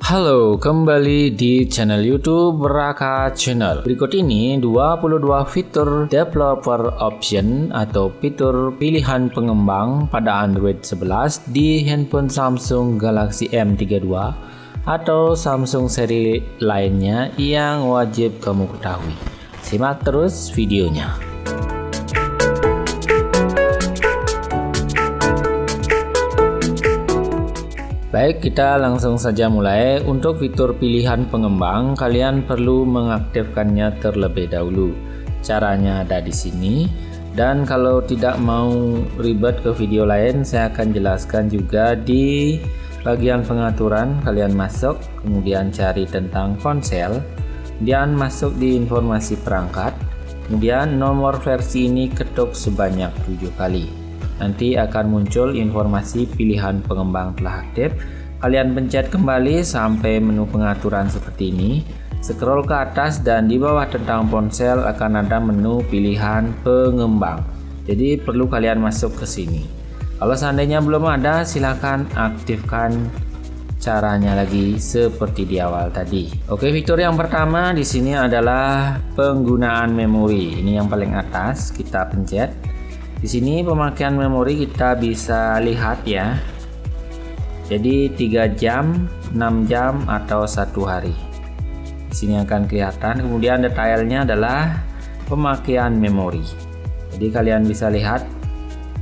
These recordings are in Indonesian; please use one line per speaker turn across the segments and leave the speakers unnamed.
Halo, kembali di channel YouTube Raka Channel. Berikut ini 22 fitur developer option atau fitur pilihan pengembang pada Android 11 di handphone Samsung Galaxy M32 atau Samsung seri lainnya yang wajib kamu ketahui. Simak terus videonya. Baik, kita langsung saja mulai. Untuk fitur pilihan pengembang, kalian perlu mengaktifkannya terlebih dahulu. Caranya ada di sini. Dan kalau tidak mau ribet ke video lain, saya akan jelaskan juga di bagian pengaturan. Kalian masuk, kemudian cari tentang ponsel, kemudian masuk di informasi perangkat, kemudian nomor versi ini ketuk sebanyak 7 kali. Nanti akan muncul informasi pilihan pengembang telah aktif. Kalian pencet kembali sampai menu pengaturan seperti ini. Scroll ke atas dan di bawah tentang ponsel akan ada menu pilihan pengembang. Jadi perlu kalian masuk ke sini. Kalau seandainya belum ada, silahkan aktifkan caranya lagi seperti di awal tadi. Oke, fitur yang pertama di sini adalah penggunaan memori. Ini yang paling atas, kita pencet. Di sini pemakaian memori kita bisa lihat ya. Jadi 3 jam, 6 jam atau 1 hari. Di sini akan kelihatan. Kemudian detailnya adalah pemakaian memori. Jadi kalian bisa lihat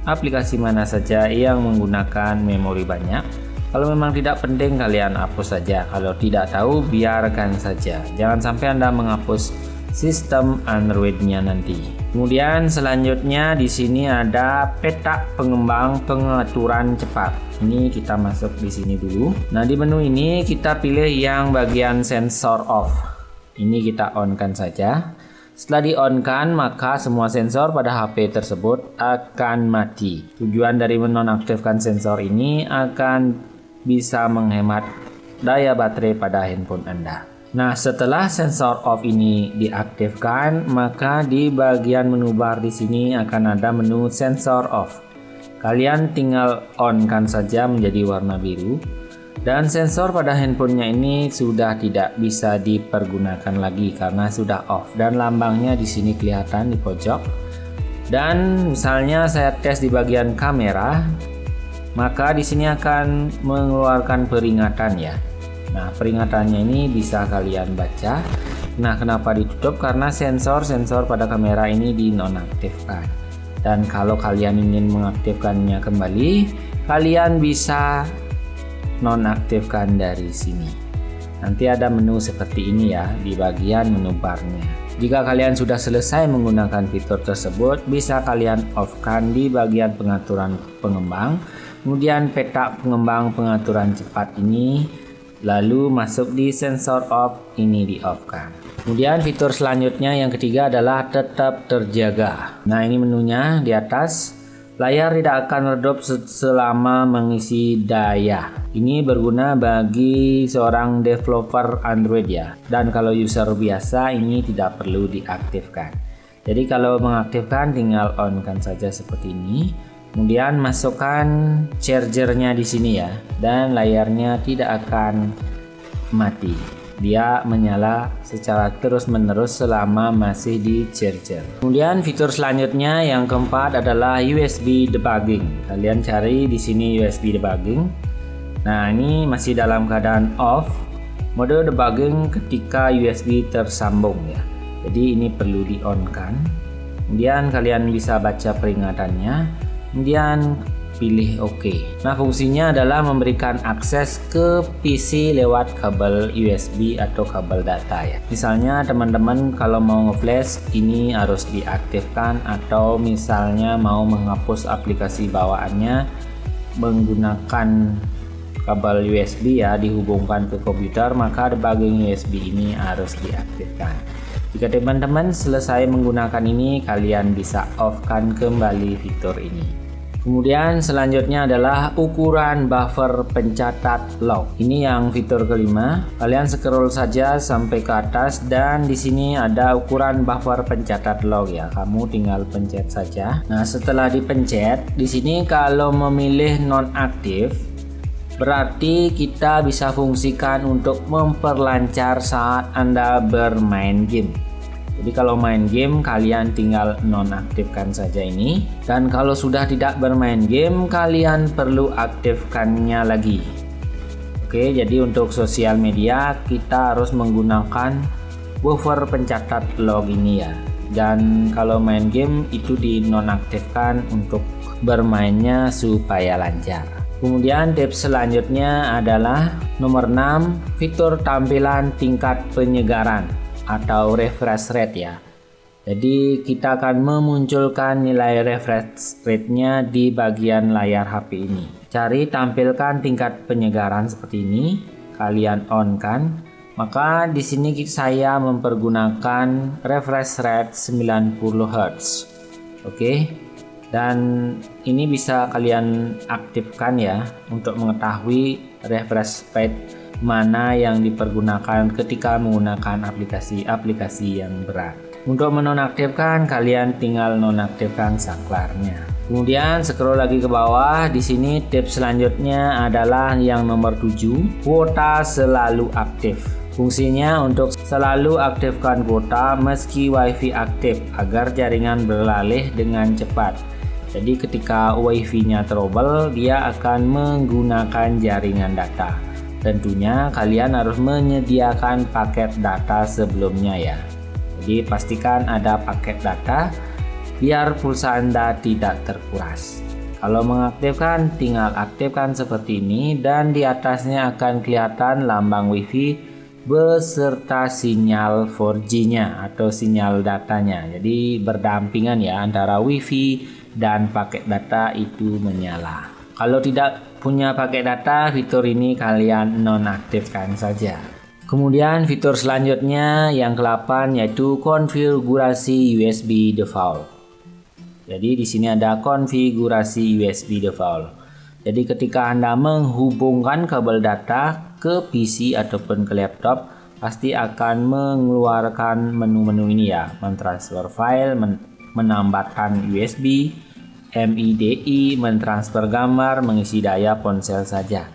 aplikasi mana saja yang menggunakan memori banyak. Kalau memang tidak penting kalian hapus saja. Kalau tidak tahu biarkan saja. Jangan sampai Anda menghapus sistem Android-nya nanti. Kemudian selanjutnya di sini ada peta pengembang pengaturan cepat. Ini kita masuk di sini dulu. Nah, di menu ini kita pilih yang bagian sensor off. Ini kita on-kan saja. Setelah di-on-kan, maka semua sensor pada HP tersebut akan mati. Tujuan dari menonaktifkan sensor ini akan bisa menghemat daya baterai pada handphone Anda. Nah, setelah sensor off ini diaktifkan, maka di bagian menu bar di sini akan ada menu sensor off. Kalian tinggal on-kan saja menjadi warna biru. Dan sensor pada handphonenya ini sudah tidak bisa dipergunakan lagi karena sudah off. Dan lambangnya di sini kelihatan di pojok. Dan misalnya saya tes di bagian kamera, maka di sini akan mengeluarkan peringatan ya. Nah, peringatannya ini bisa kalian baca. Nah, kenapa ditutup? Karena sensor-sensor pada kamera ini dinonaktifkan. Dan kalau kalian ingin mengaktifkannya kembali, kalian bisa nonaktifkan dari sini. Nanti ada menu seperti ini ya di bagian menu barnya. Jika kalian sudah selesai menggunakan fitur tersebut, bisa kalian off-kan di bagian pengaturan pengembang. Kemudian peta pengembang pengaturan cepat ini, lalu masuk di sensor off, ini di off kan. Kemudian fitur selanjutnya yang ketiga adalah tetap terjaga. Nah, ini menunya di atas. Layar tidak akan redup selama mengisi daya. Ini berguna bagi seorang developer Android ya. Dan kalau user biasa ini tidak perlu diaktifkan. Jadi kalau mengaktifkan tinggal on kan saja seperti ini. Kemudian masukkan chargernya di sini ya, dan layarnya tidak akan mati. Dia menyala secara terus-menerus selama masih di charger. Kemudian fitur selanjutnya yang keempat adalah USB debugging. Kalian cari di sini USB debugging. Nah, ini masih dalam keadaan off. Mode debugging ketika USB tersambung ya. Jadi ini perlu di-on-kan. Kemudian kalian bisa baca peringatannya. Kemudian pilih OK. Nah, fungsinya adalah memberikan akses ke PC lewat kabel USB atau kabel data ya. Misalnya teman-teman kalau mau nge-flash ini harus diaktifkan, atau misalnya mau menghapus aplikasi bawaannya menggunakan kabel USB ya, dihubungkan ke komputer, maka debugging USB ini harus diaktifkan. Jika teman-teman selesai menggunakan ini, kalian bisa off-kan kembali fitur ini. Kemudian selanjutnya adalah ukuran buffer pencatat log. Ini yang fitur kelima. Kalian scroll saja sampai ke atas dan di sini ada ukuran buffer pencatat log ya. Kamu tinggal pencet saja. Nah, setelah dipencet, di sini kalau memilih nonaktif, Berarti kita bisa fungsikan untuk memperlancar saat Anda bermain game. Jadi kalau main game kalian tinggal nonaktifkan saja ini, dan kalau sudah tidak bermain game kalian perlu aktifkannya lagi. Oke, jadi untuk sosial media kita harus menggunakan buffer pencatat log ini ya. Dan kalau main game itu dinonaktifkan untuk bermainnya supaya lancar. Kemudian tips selanjutnya adalah nomor 6, fitur tampilan tingkat penyegaran atau refresh rate ya. Jadi kita akan memunculkan nilai refresh rate-nya di bagian layar HP ini. Cari tampilkan tingkat penyegaran seperti ini, kalian on kan. Maka di sini saya mempergunakan refresh rate 90 Hz. Oke. Dan ini bisa kalian aktifkan ya untuk mengetahui refresh rate mana yang dipergunakan ketika menggunakan aplikasi-aplikasi yang berat. Untuk menonaktifkan kalian tinggal nonaktifkan saklarnya. Kemudian scroll lagi ke bawah. Di sini tips selanjutnya adalah yang nomor 7, kuota selalu aktif. Fungsinya untuk selalu aktifkan kuota meski WiFi aktif agar jaringan beralih dengan cepat. Jadi ketika WiFi-nya trouble, dia akan menggunakan jaringan data. Tentunya kalian harus menyediakan paket data sebelumnya ya. Jadi pastikan ada paket data biar pulsa Anda tidak terkuras. Kalau mengaktifkan, tinggal aktifkan seperti ini dan di atasnya akan kelihatan lambang WiFi beserta sinyal 4G-nya atau sinyal datanya. Jadi berdampingan ya antara WiFi dan paket data itu menyala. Kalau tidak punya paket data, fitur ini kalian nonaktifkan saja. Kemudian fitur selanjutnya yang ke-8 yaitu konfigurasi USB default. Jadi di sini ada konfigurasi USB default. Jadi ketika Anda menghubungkan kabel data ke PC ataupun ke laptop, pasti akan mengeluarkan menu-menu ini ya, mentransfer file, menambahkan USB, MIDI, mentransfer gambar, mengisi daya ponsel saja.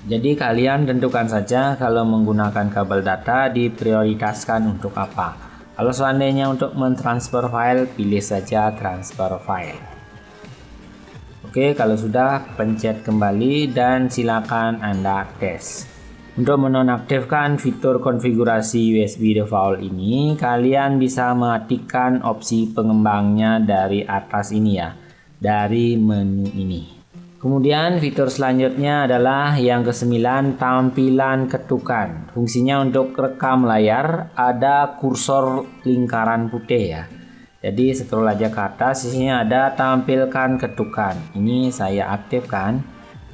Jadi kalian tentukan saja kalau menggunakan kabel data diprioritaskan untuk apa. Kalau seandainya untuk mentransfer file, pilih saja transfer file. Oke, kalau sudah pencet kembali dan silakan Anda tes. Untuk menonaktifkan fitur konfigurasi USB default ini, kalian bisa mematikan opsi pengembangnya dari atas ini ya, dari menu ini. Kemudian fitur selanjutnya adalah yang ke-9, tampilan ketukan. Fungsinya untuk rekam layar, ada kursor lingkaran putih ya. Jadi scroll aja ke atas, di sini ada tampilkan ketukan. Ini saya aktifkan.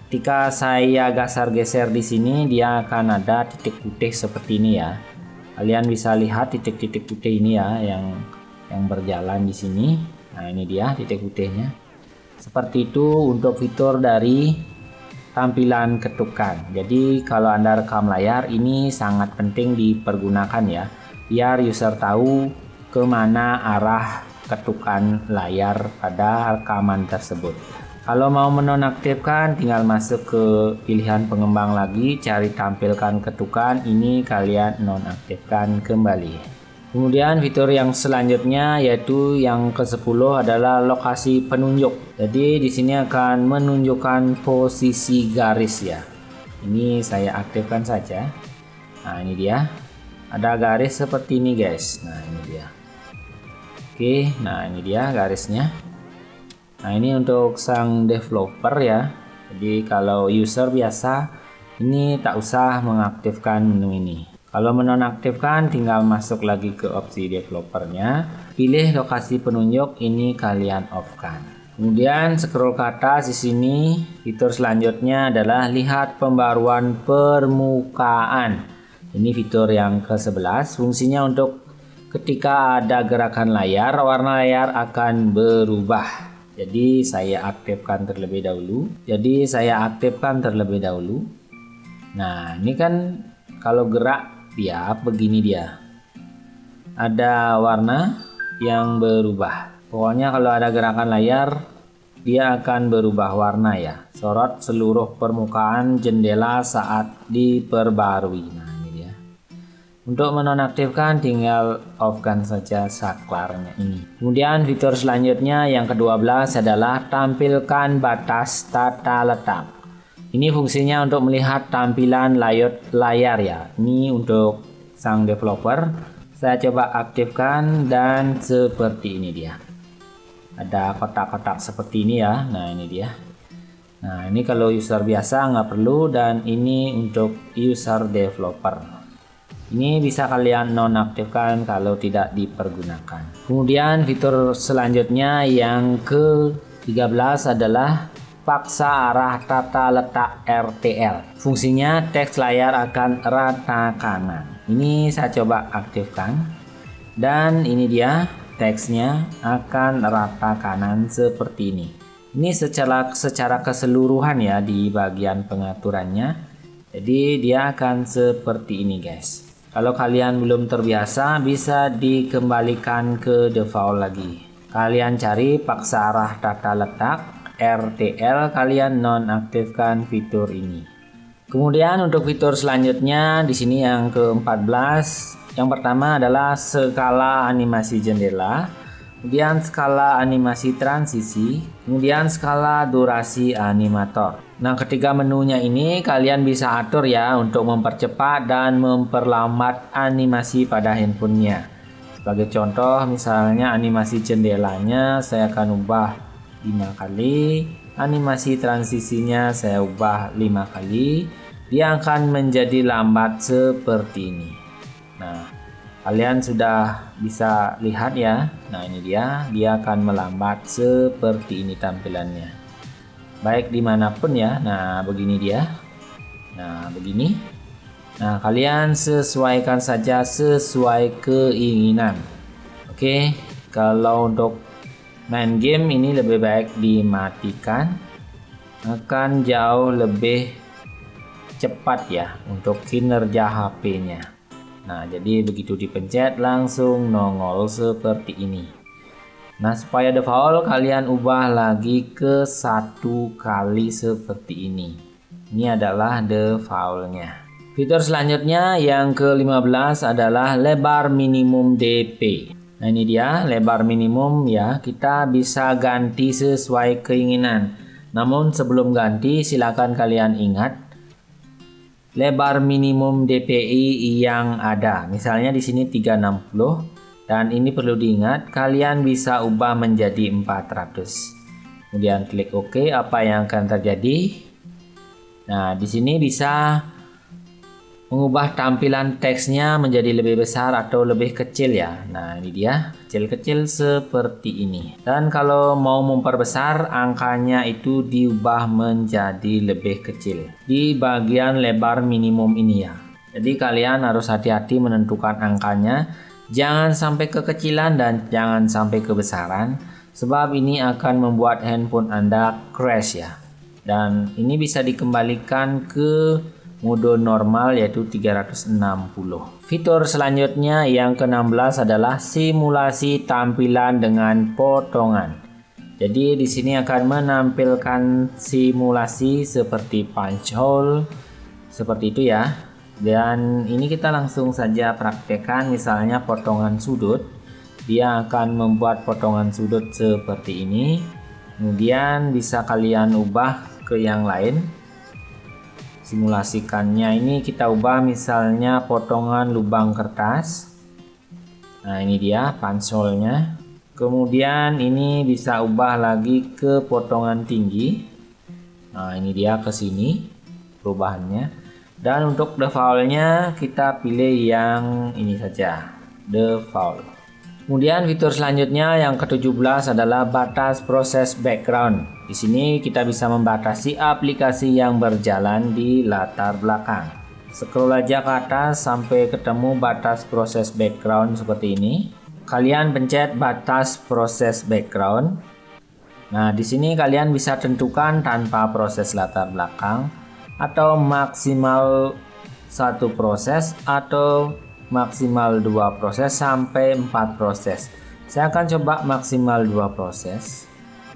Ketika saya geser di sini, dia akan ada titik putih seperti ini ya. Kalian bisa lihat titik-titik putih ini ya, yang berjalan di sini. Nah, ini dia titik putihnya. Seperti itu untuk fitur dari tampilan ketukan. Jadi kalau Anda rekam layar, ini sangat penting dipergunakan ya, biar user tahu kemana arah ketukan layar pada rekaman tersebut. Kalau mau menonaktifkan, tinggal masuk ke pilihan pengembang lagi, cari tampilkan ketukan, ini kalian nonaktifkan kembali. Kemudian fitur yang selanjutnya yaitu yang ke-10 adalah lokasi penunjuk. Jadi di sini akan menunjukkan posisi garis ya. Ini saya aktifkan saja. Nah, ini dia. Ada garis seperti ini guys. Nah, ini dia. Oke, nah ini dia garisnya. Nah, ini untuk sang developer ya. Jadi kalau user biasa ini tak usah mengaktifkan menu ini. Kalau menonaktifkan, tinggal masuk lagi ke opsi developernya, pilih lokasi penunjuk, ini kalian off-kan. Kemudian scroll ke atas di sini, fitur selanjutnya adalah lihat pembaruan permukaan. Ini fitur yang ke-11, fungsinya untuk ketika ada gerakan layar, warna layar akan berubah. Jadi saya aktifkan terlebih dahulu. Nah, ini kan kalau gerak dia begini dia. Ada warna yang berubah. Pokoknya kalau ada gerakan layar dia akan berubah warna ya. Sorot seluruh permukaan jendela saat diperbarui. Nah, ini dia. Untuk menonaktifkan tinggal off-kan saja saklarnya ini. Kemudian fitur selanjutnya yang ke-12 adalah tampilkan batas tata letak. Ini fungsinya untuk melihat tampilan layar ya. Ini untuk sang developer. Saya coba aktifkan dan seperti ini dia. Ada kotak-kotak seperti ini ya. Nah, ini dia. Nah, ini kalau user biasa nggak perlu, dan ini untuk user developer. Ini bisa kalian nonaktifkan kalau tidak dipergunakan. Kemudian fitur selanjutnya yang ke-13 adalah paksa arah tata letak RTL. Fungsinya teks layar akan rata kanan. Ini saya coba aktifkan, dan ini dia, teksnya akan rata kanan seperti ini. Ini secara keseluruhan ya di bagian pengaturannya. Jadi dia akan seperti ini guys. Kalau kalian belum terbiasa, bisa dikembalikan ke default lagi. Kalian cari paksa arah tata letak RTL, kalian nonaktifkan fitur ini. Kemudian untuk fitur selanjutnya di sini yang ke-14, yang pertama adalah skala animasi jendela, kemudian skala animasi transisi, kemudian skala durasi animator. Nah, ketiga menunya ini kalian bisa atur ya untuk mempercepat dan memperlambat animasi pada handphonenya. Sebagai contoh, misalnya animasi jendelanya saya akan ubah 5 kali, animasi transisinya saya ubah 5 kali, dia akan menjadi lambat seperti ini. Nah, kalian sudah bisa lihat ya. Nah, ini dia akan melambat seperti ini tampilannya, baik dimanapun ya. Nah, begini dia. Nah, begini. Nah, kalian sesuaikan saja sesuai keinginan. Oke, kalau untuk main game ini lebih baik dimatikan, akan jauh lebih cepat ya untuk kinerja HP-nya. Nah, jadi begitu dipencet langsung nongol seperti ini. Nah, supaya default kalian ubah lagi ke 1 kali seperti ini. Ini adalah defaultnya. Fitur selanjutnya yang ke-15 adalah lebar minimum DP. Nah, ini dia lebar minimum ya, kita bisa ganti sesuai keinginan. Namun sebelum ganti silakan kalian ingat lebar minimum DPI yang ada. Misalnya di sini 360, dan ini perlu diingat kalian bisa ubah menjadi 400. Kemudian klik OK, apa yang akan terjadi? Nah, di sini bisa mengubah tampilan teksnya menjadi lebih besar atau lebih kecil ya. Nah, ini dia kecil-kecil seperti ini. Dan kalau mau memperbesar, angkanya itu diubah menjadi lebih kecil di bagian lebar minimum ini ya. Jadi kalian harus hati-hati menentukan angkanya, jangan sampai kekecilan dan jangan sampai kebesaran, sebab ini akan membuat handphone Anda crash ya. Dan ini bisa dikembalikan ke mode normal yaitu 360. Fitur selanjutnya yang ke-16 adalah simulasi tampilan dengan potongan. Jadi di sini akan menampilkan simulasi seperti punch hole seperti itu ya. Dan ini kita langsung saja praktekkan, misalnya potongan sudut. Dia akan membuat potongan sudut seperti ini. Kemudian bisa kalian ubah ke yang lain. Simulasikannya ini kita ubah misalnya potongan lubang kertas. Nah, ini dia pansolnya. Kemudian ini bisa ubah lagi ke potongan tinggi. Nah, ini dia ke sini perubahannya. Dan untuk defaultnya kita pilih yang ini saja, default. Kemudian fitur selanjutnya yang ke-17 adalah batas proses background. Di sini kita bisa membatasi aplikasi yang berjalan di latar belakang. Scroll aja ke atas sampai ketemu batas proses background seperti ini. Kalian pencet batas proses background. Nah, di sini kalian bisa tentukan tanpa proses latar belakang, atau maksimal 1 proses, atau maksimal 2 proses sampai 4 proses. Saya akan coba maksimal 2 proses.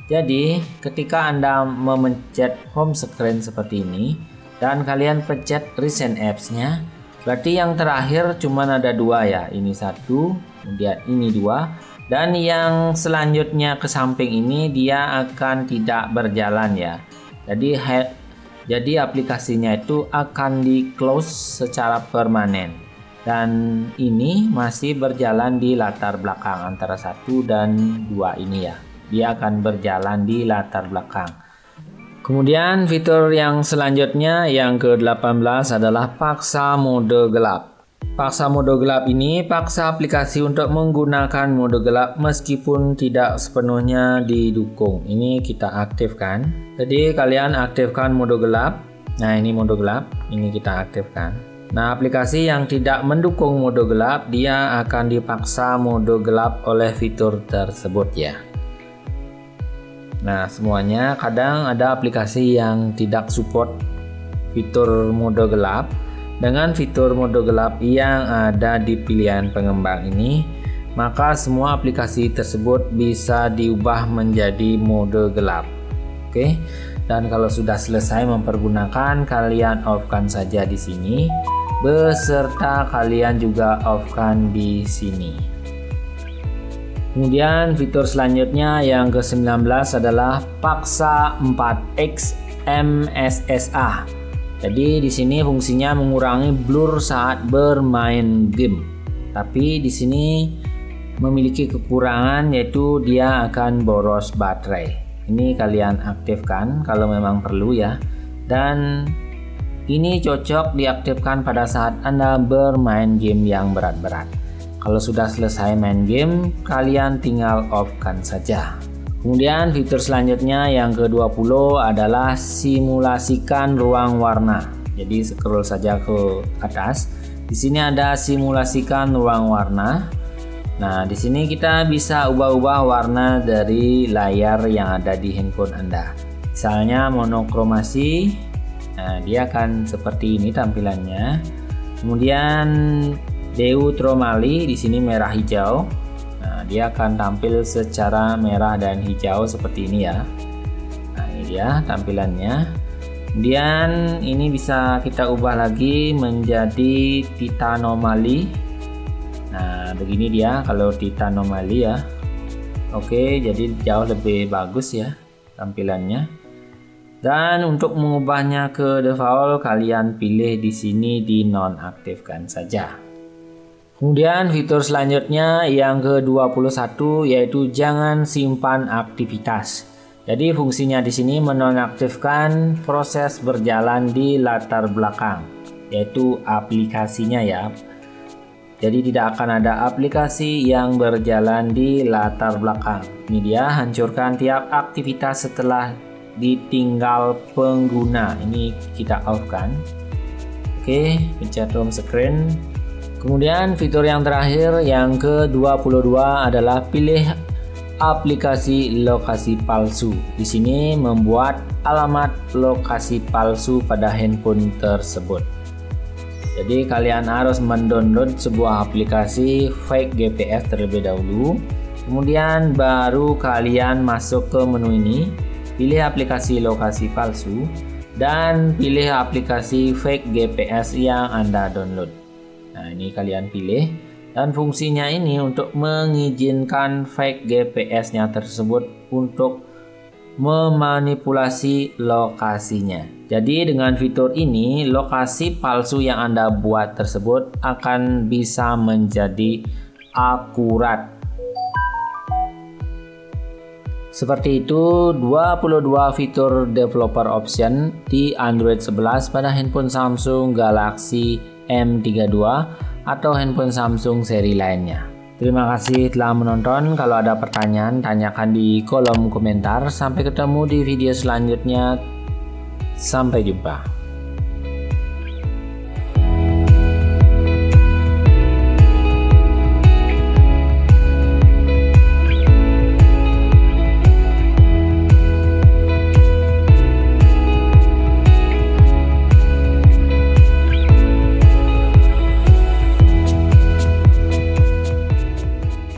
Jadi ketika Anda memencet home screen seperti ini dan kalian pencet recent apps-nya, berarti yang terakhir cuma ada dua ya. Ini satu, kemudian ini dua, dan yang selanjutnya ke samping ini dia akan tidak berjalan ya. Jadi aplikasinya itu akan di close secara permanen. Dan ini masih berjalan di latar belakang antara 1 dan 2 ini ya. Dia akan berjalan di latar belakang. Kemudian fitur yang selanjutnya yang ke-18 adalah paksa mode gelap. Paksa mode gelap ini paksa aplikasi untuk menggunakan mode gelap meskipun tidak sepenuhnya didukung. Ini kita aktifkan. Jadi kalian aktifkan mode gelap. Nah, ini mode gelap, ini kita aktifkan. Nah, aplikasi yang tidak mendukung mode gelap, dia akan dipaksa mode gelap oleh fitur tersebut ya. Nah, semuanya kadang ada aplikasi yang tidak support fitur mode gelap. Dengan fitur mode gelap yang ada di pilihan pengembang ini, maka semua aplikasi tersebut bisa diubah menjadi mode gelap. Oke. Dan kalau sudah selesai mempergunakan, kalian off-kan saja di sini, beserta kalian juga off-kan di sini. Kemudian fitur selanjutnya yang ke-19 adalah paksa 4x MSSA. Jadi di sini fungsinya mengurangi blur saat bermain game. Tapi di sini memiliki kekurangan, yaitu dia akan boros baterai. Ini kalian aktifkan kalau memang perlu ya. Dan ini cocok diaktifkan pada saat Anda bermain game yang berat-berat. Kalau sudah selesai main game, kalian tinggal off-kan saja. Kemudian fitur selanjutnya yang ke-20 adalah simulasikan ruang warna. Jadi scroll saja ke atas. Di sini ada simulasikan ruang warna. Nah, di sini kita bisa ubah-ubah warna dari layar yang ada di handphone Anda. Misalnya monokromasi. Nah, dia akan seperti ini tampilannya. Kemudian deuteromali, di sini merah hijau. Nah, dia akan tampil secara merah dan hijau seperti ini ya. Nah, ini dia tampilannya. Kemudian ini bisa kita ubah lagi menjadi titanomali. Nah, begini dia kalau titanomali ya. Oke, jadi jauh lebih bagus ya tampilannya. Dan untuk mengubahnya ke default, kalian pilih di sini di nonaktifkan saja. Kemudian fitur selanjutnya yang ke-21 yaitu jangan simpan aktivitas. Jadi fungsinya di sini menonaktifkan proses berjalan di latar belakang, yaitu aplikasinya ya. Jadi tidak akan ada aplikasi yang berjalan di latar belakang. Ini dia, hancurkan tiap aktivitas setelah ditinggal pengguna. Ini kita off kan. Oke, pencet home screen. Kemudian fitur yang terakhir yang ke-22 adalah pilih aplikasi lokasi palsu. Di sini membuat alamat lokasi palsu pada handphone tersebut. Jadi kalian harus mendownload sebuah aplikasi fake GPS terlebih dahulu. Kemudian baru kalian masuk ke menu ini, pilih aplikasi lokasi palsu dan pilih aplikasi fake GPS yang Anda download. Nah, ini kalian pilih dan fungsinya ini untuk mengizinkan fake GPS-nya tersebut untuk memanipulasi lokasinya. Jadi dengan fitur ini, lokasi palsu yang Anda buat tersebut akan bisa menjadi akurat. Seperti itu 22 fitur developer option di Android 11 pada handphone Samsung Galaxy M32 atau handphone Samsung seri lainnya. Terima kasih telah menonton. Kalau ada pertanyaan, tanyakan di kolom komentar. Sampai ketemu di video selanjutnya. Sampai jumpa.